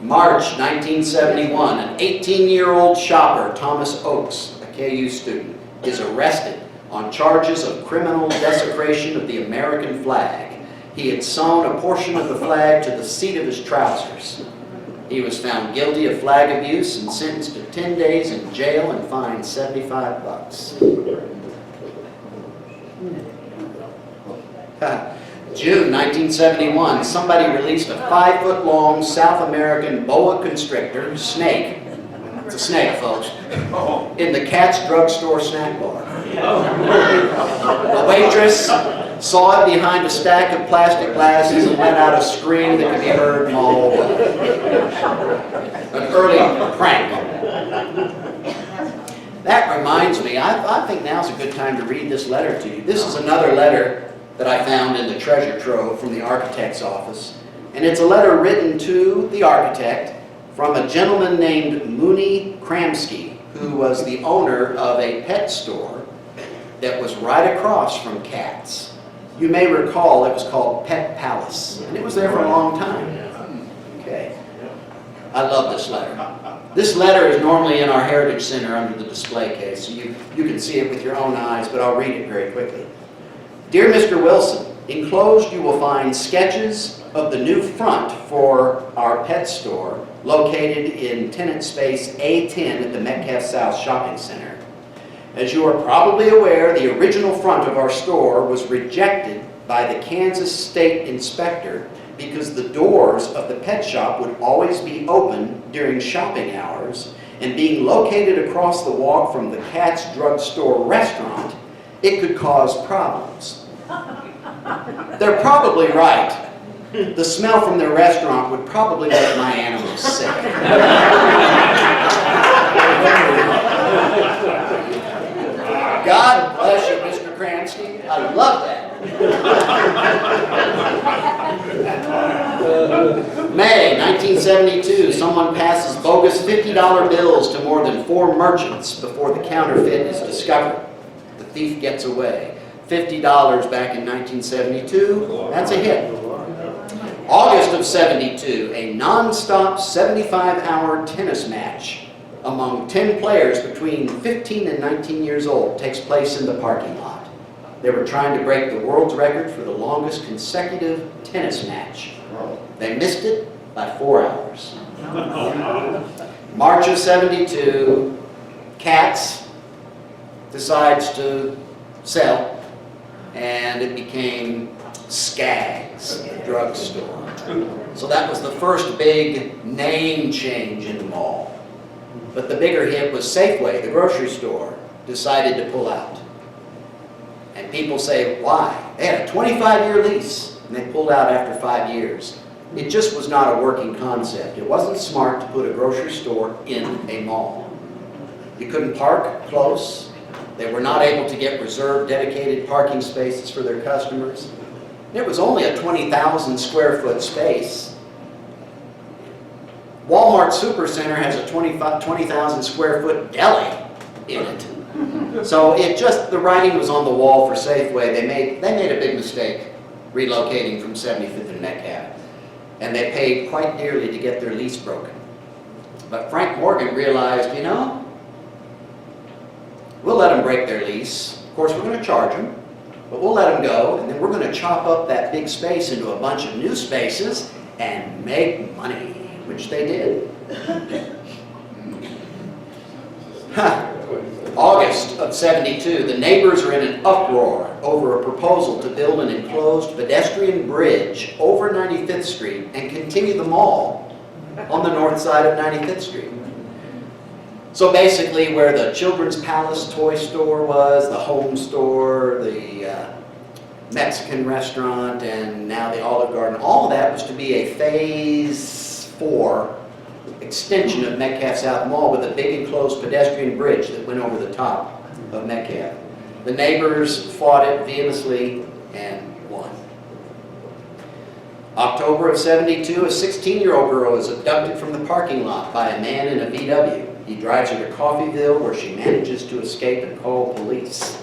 March 1971, an 18-year-old shopper, Thomas Oakes, a KU student, is arrested on charges of criminal desecration of the American flag. He had sewn a portion of the flag to the seat of his trousers. He was found guilty of flag abuse and sentenced to 10 days in jail and fined $75. June 1971, somebody released a 5-foot-long South American boa constrictor snake. It's a snake, folks. In the Cat's drugstore snack bar. The waitress saw it behind a stack of plastic glasses and let out a scream that could be heard from all the way. An early prank. That reminds me, I think now's a good time to read this letter to you. This is another letter that I found in the treasure trove from the architect's office. And it's a letter written to the architect from a gentleman named Mooney Kramsky, who was the owner of a pet store that was right across from Cat's. You may recall it was called Pet Palace, and it was there for a long time. Okay. I love this letter. This letter is normally in our Heritage Center under the display case, so you can see it with your own eyes, but I'll read it very quickly. Dear Mr. Wilson, enclosed you will find sketches of the new front for our pet store located in tenant space A10 at the Metcalf South Shopping Center. As you are probably aware, the original front of our store was rejected by the Kansas State Inspector because the doors of the pet shop would always be open during shopping hours, and being located across the walk from the Cat's drugstore restaurant, it could cause problems. They're probably right. The smell from their restaurant would probably make my animals sick. God bless you, Mr. Kramsky. I love that. May 1972, someone passes bogus $50 bills to more than 4 merchants before the counterfeit is discovered. The thief gets away. $50 back in 1972, that's a hit. August of 72, a non-stop 75-hour tennis match among 10 players between 15 and 19 years old takes place in the parking lot. They were trying to break the world's record for the longest consecutive tennis match. They missed it by 4 hours. March of 72, Cat's decides to sell, and it became Skaggs Drugstore. So that was the first big name change in the mall. But the bigger hit was Safeway, the grocery store, decided to pull out. And people say, why? They had a 25-year lease, and they pulled out after 5 years. It just was not a working concept. It wasn't smart to put a grocery store in a mall. You couldn't park close. They were not able to get reserved dedicated parking spaces for their customers. It was only a 20,000 square foot space. Walmart Supercenter has a 20,000 square foot deli in it. So it just, the writing was on the wall for Safeway. They made a big mistake relocating from 75th and Metcalf. And they paid quite dearly to get their lease broken. But Frank Morgan realized, you know, we'll let them break their lease. Of course, we're going to charge them, but we'll let them go, and then we're going to chop up that big space into a bunch of new spaces and make money, which they did. August of 72, the neighbors are in an uproar over a proposal to build an enclosed pedestrian bridge over 95th Street and continue the mall on the north side of 95th Street. So basically where the Children's Palace toy store was, the home store, the Mexican restaurant, and now the Olive Garden, all of that was to be a phase 4 extension of Metcalf South Mall with a big enclosed pedestrian bridge that went over the top of Metcalf. The neighbors fought it vehemently and won. October of 72, a 16-year-old girl is abducted from the parking lot by a man in a VW. He drives her to Coffeyville, where she manages to escape and call police.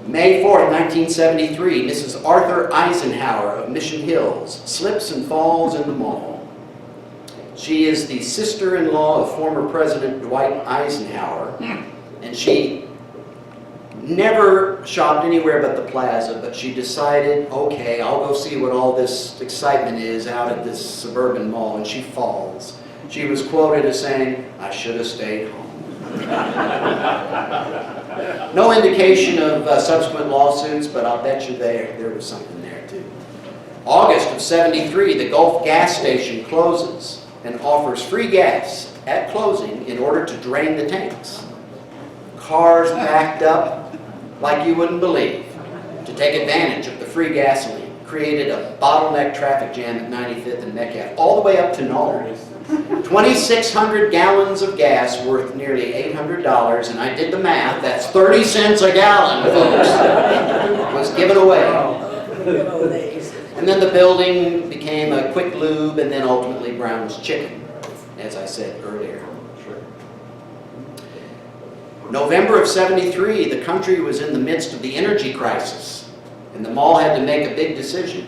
May May 4th, 1973, Mrs. Arthur Eisenhower of Mission Hills slips and falls in the mall. She is the sister-in-law of former President Dwight Eisenhower, and she never shopped anywhere but the plaza, but she decided, okay, I'll go see what all this excitement is out at this suburban mall, and she falls. She was quoted as saying, "I should have stayed home." No indication of subsequent lawsuits, but I'll bet you there was something there too. August of '73, the Gulf gas station closes and offers free gas at closing in order to drain the tanks. Cars backed up like you wouldn't believe to take advantage of the free gasoline. Created a bottleneck traffic jam at 95th and Metcalf, all the way up to Knoll. 2,600 gallons of gas worth nearly $800, and I did the math, that's 30 cents a gallon, folks, was given away. And then the building became a Quick Lube and then ultimately Brown's Chicken, as I said earlier. November of '73, the country was in the midst of the energy crisis, and the mall had to make a big decision.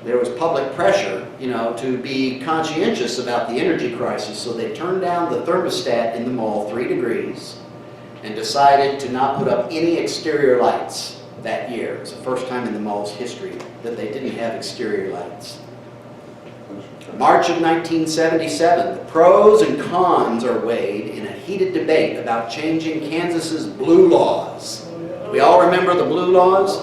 There was public pressure, to be conscientious about the energy crisis, so they turned down the thermostat in the mall 3 degrees and decided to not put up any exterior lights that year. It was the first time in the mall's history that they didn't have exterior lights. March of 1977, the pros and cons are weighed in a heated debate about changing Kansas's blue laws. We all remember the blue laws?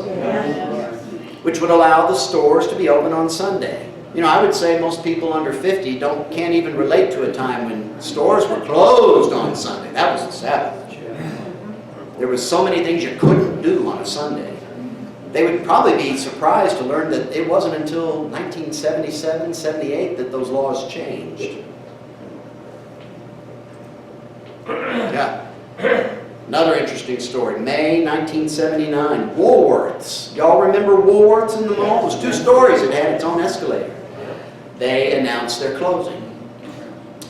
Which would allow the stores to be open on Sunday. I would say most people under 50 can't even relate to a time when stores were closed on Sunday. That was the Sabbath. There was so many things you couldn't do on a Sunday. They would probably be surprised to learn that it wasn't until 1977, 78 that those laws changed. Yeah. Another interesting story, May 1979, Woolworths. Y'all remember Woolworths in the mall? It was 2 stories, it had its own escalator. They announced their closing.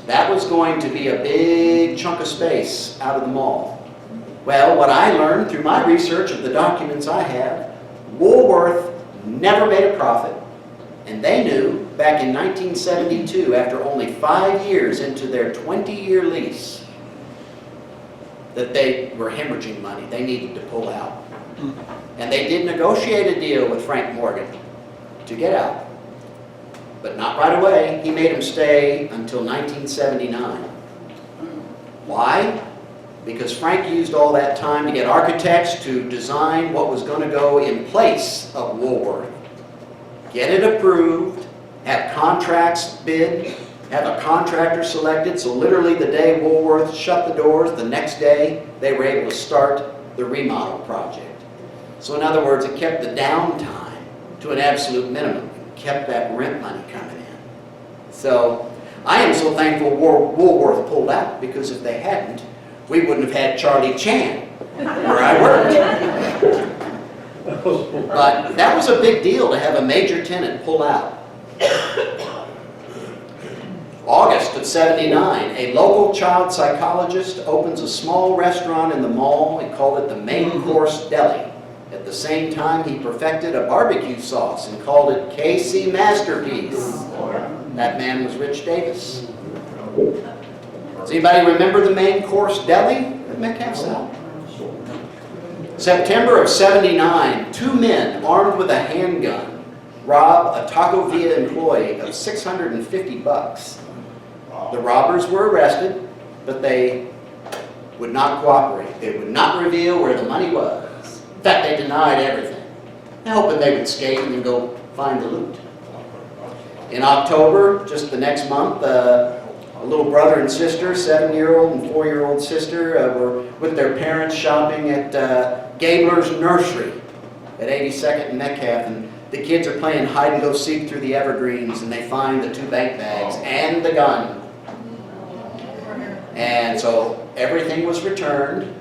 That was going to be a big chunk of space out of the mall. Well, what I learned through my research of the documents I have, Woolworth never made a profit, and they knew back in 1972, after only 5 years into their 20-year lease, that they were hemorrhaging money. They needed to pull out. And they did negotiate a deal with Frank Morgan to get out. But not right away. He made them stay until 1979. Why? Because Frank used all that time to get architects to design what was going to go in place of Woolworth. Get it approved, have contracts bid, have a contractor selected, so literally the day Woolworth shut the doors, the next day they were able to start the remodel project. So in other words, it kept the downtime to an absolute minimum, kept that rent money coming in. So I am so thankful Woolworth pulled out, because if they hadn't, we wouldn't have had Charlie Chan where I worked. But that was a big deal to have a major tenant pull out. August of '79, a local child psychologist opens a small restaurant in the mall. He called it the Main Course Deli. At the same time, he perfected a barbecue sauce and called it KC Masterpiece. That man was Rich Davis. Does anybody remember the Main Course Deli at Metcalf South? September of '79, 2 men armed with a handgun rob a Taco Villa employee of $650. The robbers were arrested, but they would not cooperate. They would not reveal where the money was. In fact, they denied everything, hoping they would escape and then go find the loot. In October, just the next month, a little brother and sister, 7-year-old and 4-year-old sister, were with their parents shopping at Gabler's Nursery at 82nd and Metcalf, and the kids are playing hide-and-go-seek through the evergreens, and they find the 2 bank bags and the gun. And so everything was returned.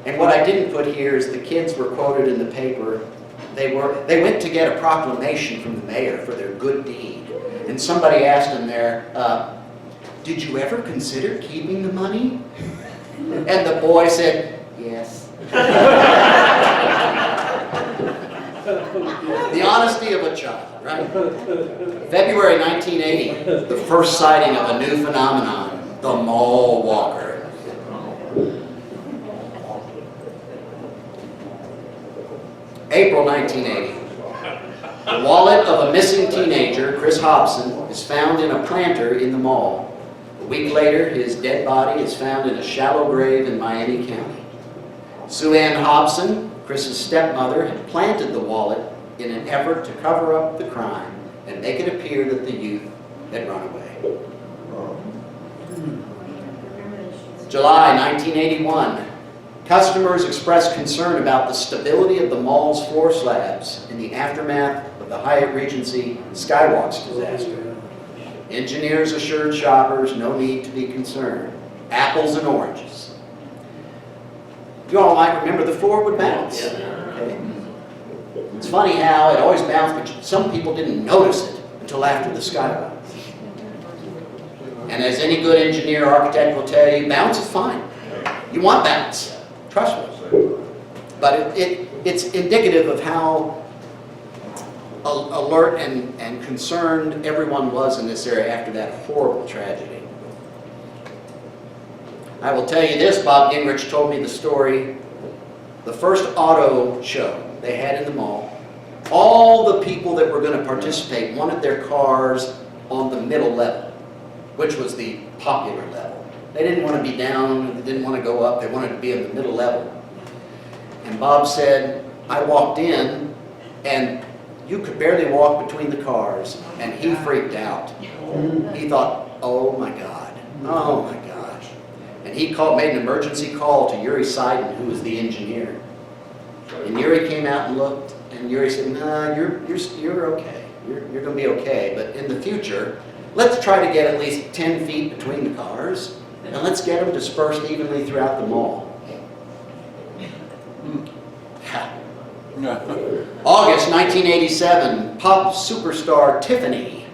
And what I didn't put here is the kids were quoted in the paper. They went to get a proclamation from the mayor for their good deed. And somebody asked them there, "Did you ever consider keeping the money?" And the boy said, "Yes." The honesty of a child, right? February 1980, the first sighting of a new phenomenon, the mall walker. April 1980. The wallet of a missing teenager, Chris Hobson, is found in a planter in the mall. A week later, his dead body is found in a shallow grave in Miami County. Sue Ann Hobson, Chris's stepmother, had planted the wallet in an effort to cover up the crime and make it appear that the youth had run away. July 1981. Customers expressed concern about the stability of the mall's floor slabs in the aftermath of the Hyatt Regency Skywalks disaster. Engineers assured shoppers no need to be concerned. Apples and oranges. You all might remember the floor would bounce. Okay. It's funny how it always bounced, but some people didn't notice it until after the skywalks. And as any good engineer or architect will tell you, bounce is fine. You want bounce. Trust me. But it's indicative of how alert and concerned everyone was in this area after that horrible tragedy. I will tell you this, Bob Gingrich told me the story, the first auto show they had in the mall, all the people that were going to participate wanted their cars on the middle level, which was the popular level. They didn't want to be down, they didn't want to go up, they wanted to be in the middle level. And Bob said, I walked in and you could barely walk between the cars, and he freaked out. He thought, oh my God, oh my gosh. And he made an emergency call to Yuri Seiden, who was the engineer. And Yuri came out and looked, and Yuri said, nah, you're okay, you're going to be okay, but in the future, let's try to get at least 10 feet between the cars, and let's get them dispersed evenly throughout the mall. August 1987, pop superstar Tiffany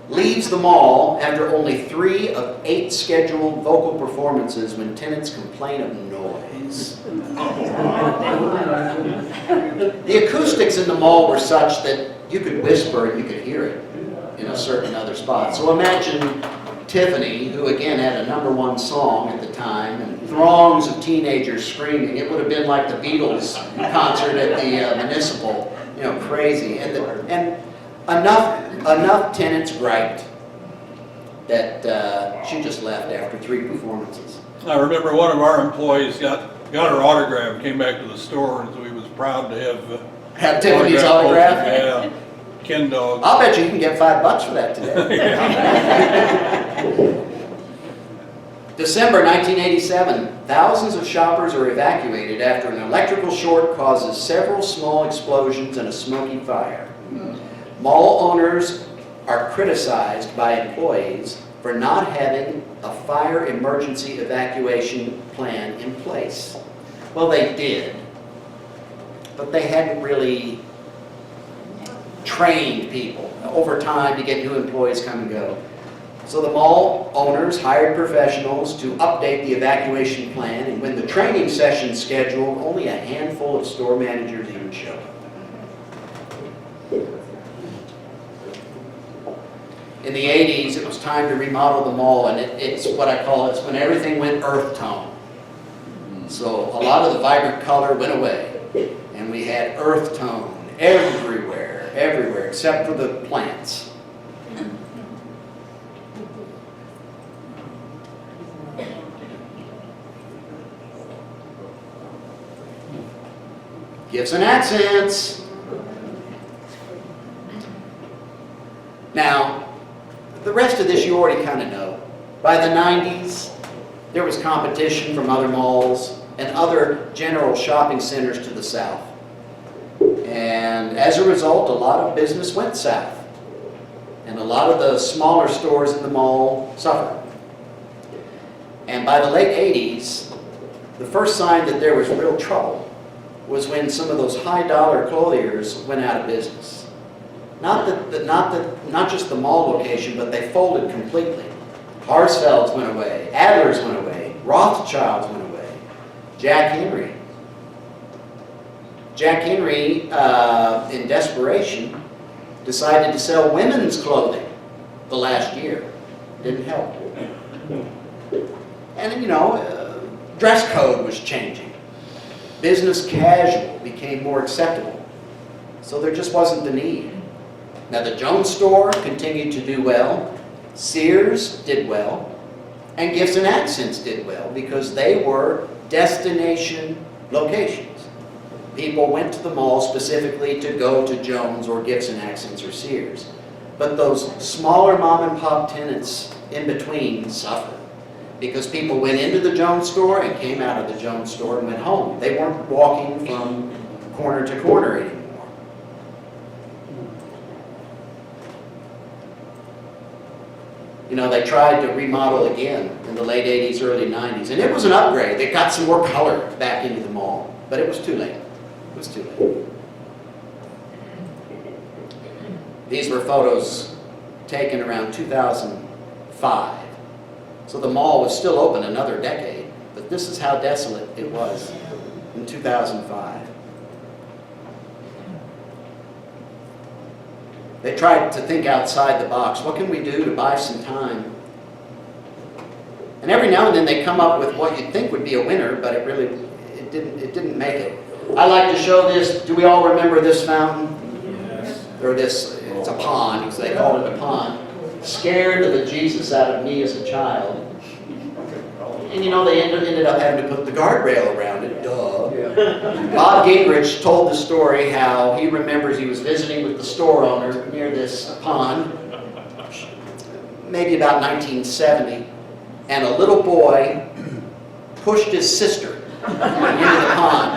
leaves the mall after only 3 of 8 scheduled vocal performances when tenants complain of noise. The acoustics in the mall were such that you could whisper and you could hear it in a certain other spot. So imagine Tiffany, who again had a #1 song at the time, and throngs of teenagers screaming. It would have been like the Beatles concert at the Municipal, crazy. And enough tenants griped that she just left after 3 performances. I remember one of our employees got her autograph, came back to the store, and so he was proud to have Tiffany's autograph. Yeah. Ken Dog. I'll bet you can get $5 for that today. December 1987, thousands of shoppers are evacuated after an electrical short causes several small explosions and a smoky fire. Mall owners are criticized by employees for not having a fire emergency evacuation plan in place. Well, they did, but they hadn't really trained people over time to get new employees come and go. So the mall owners hired professionals to update the evacuation plan, and when the training session scheduled, only a handful of store managers even showed up. In the 80s, it was time to remodel the mall, and it's what I call it's when everything went earth tone. So a lot of the vibrant color went away, and we had earth tone everywhere, except for the plants. Gifts and accents. Now, the rest of this you already kind of know. By the 90s, there was competition from other malls and other general shopping centers to the south. And as a result, a lot of business went south. And a lot of the smaller stores in the mall suffered. And by the late 80s, the first sign that there was real trouble was when some of those high-dollar clothiers went out of business. Not just the mall location, but they folded completely. Harsfeld's went away, Adler's went away, Rothschild's went away, Jack Henry. Jack Henry, in desperation, decided to sell women's clothing the last year. Didn't help. And you know, dress code was changing. Business casual became more acceptable. So there just wasn't the need. Now the Jones store continued to do well. Sears did well. And Gifts and Accents did well because they were destination locations. People went to the mall specifically to go to Jones or Gifts and Accents or Sears. But those smaller mom and pop tenants in between suffered because people went into the Jones store and came out of the Jones store and went home. They weren't walking from corner to corner anymore. You know, they tried to remodel again in the late 80s, early 90s, and it was an upgrade. They got some more color back into the mall, but it was too late. It was too late. These were photos taken around 2005. So the mall was still open another decade, but this is how desolate it was in 2005. They tried to think outside the box. What can we do to buy some time? And every now and then they come up with what you'd think would be a winner, but it didn't make it. I like to show this. Do we all remember this fountain? Yes. Or this, it's a pond, because they called it a pond. Scared the bejesus out of me as a child. And you know, they ended up having to put the guardrail around it, duh. Yeah. Bob Gingrich told the story how he remembers he was visiting with the store owner near this pond, maybe about 1970, and a little boy pushed his sister into the pond.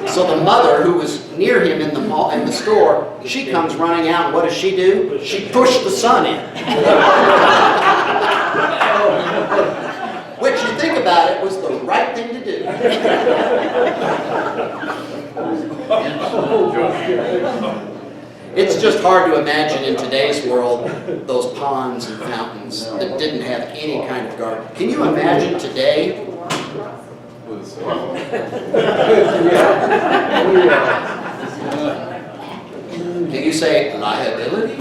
So the mother, who was near him in the store, she comes running out, and what does she do? She pushed the son in. Which, you think about it, was the right thing to do. It's just hard to imagine in today's world those ponds and fountains that didn't have any kind of garden. Can you imagine today? Can you say liability?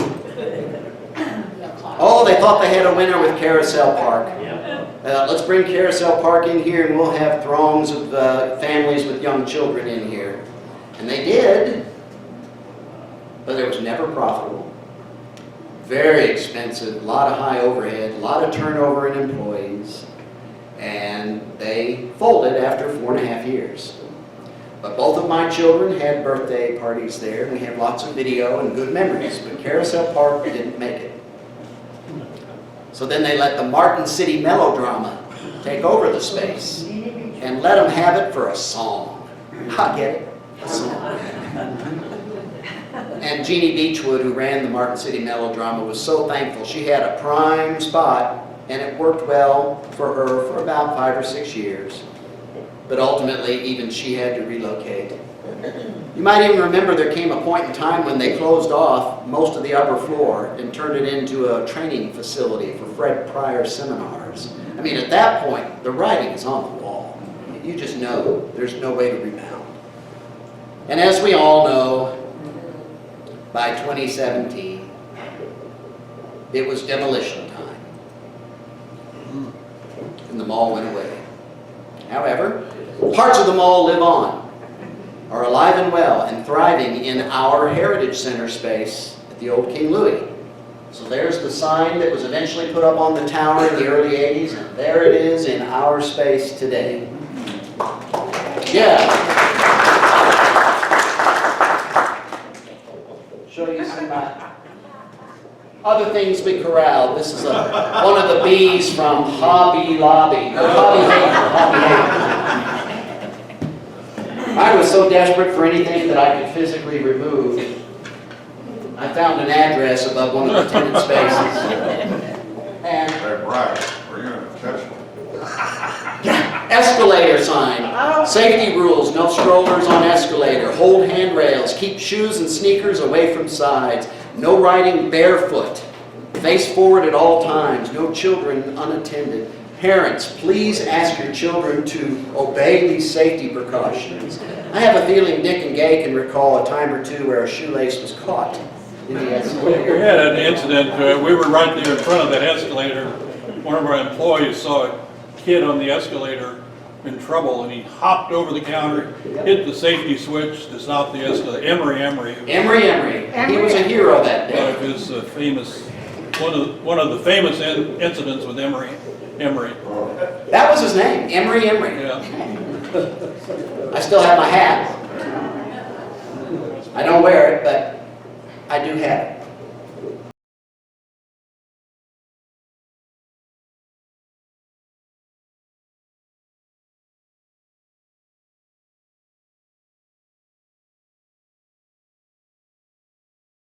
Oh, they thought they had a winner with Carousel Park. Let's bring Carousel Park in here and we'll have throngs of families with young children in here. And they did, but it was never profitable. Very expensive, a lot of high overhead, a lot of turnover in employees, and they folded after 4.5 years. But both of my children had birthday parties there, and we have lots of video and good memories, but Carousel Park didn't make it. So then they let the Martin City Melodrama take over the space and let them have it for a song. I get it, a song. And Jeannie Beechwood, who ran the Martin City Melodrama, was so thankful. She had a prime spot, and it worked well for her for about 5 or 6 years. But ultimately, even she had to relocate. You might even remember there came a point in time when they closed off most of the upper floor and turned it into a training facility for Fred Pryor seminars. I mean, at that point, the writing is on the wall. You just know there's no way to rebound. And as we all know, by 2017, it was demolition time. And the mall went away. However, parts of the mall live on, are alive and well, and thriving in our Heritage Center space at the old King Louis. So there's the sign that was eventually put up on the tower in the early 80s, and there it is in our space today. Yeah. Show you some other things we corralled. This is one of the bees from Hobby Lobby, or Hobby Haven. I was so desperate for anything that I could physically remove, I found an address above one of the tenant spaces. And Hey, Brian, we're gonna touch one. escalator sign. Safety rules, no strollers on escalator. Hold handrails. Keep shoes and sneakers away from sides. No riding barefoot. Face forward at all times. No children unattended. Parents, please ask your children to obey these safety precautions. I have a feeling Dick and Gay can recall a time or two where a shoelace was caught in the We escalator. had an incident, we were right there in front of that escalator. One of our employees saw a kid on the escalator in trouble, and he hopped over the counter, hit the safety switch to stop the escalator. Emery. Emery. He was a hero that One of day. his famous, one of the famous incidents with Emery. That was his name, Emery. Yeah. I still have my hat. I don't wear it, but I do have it.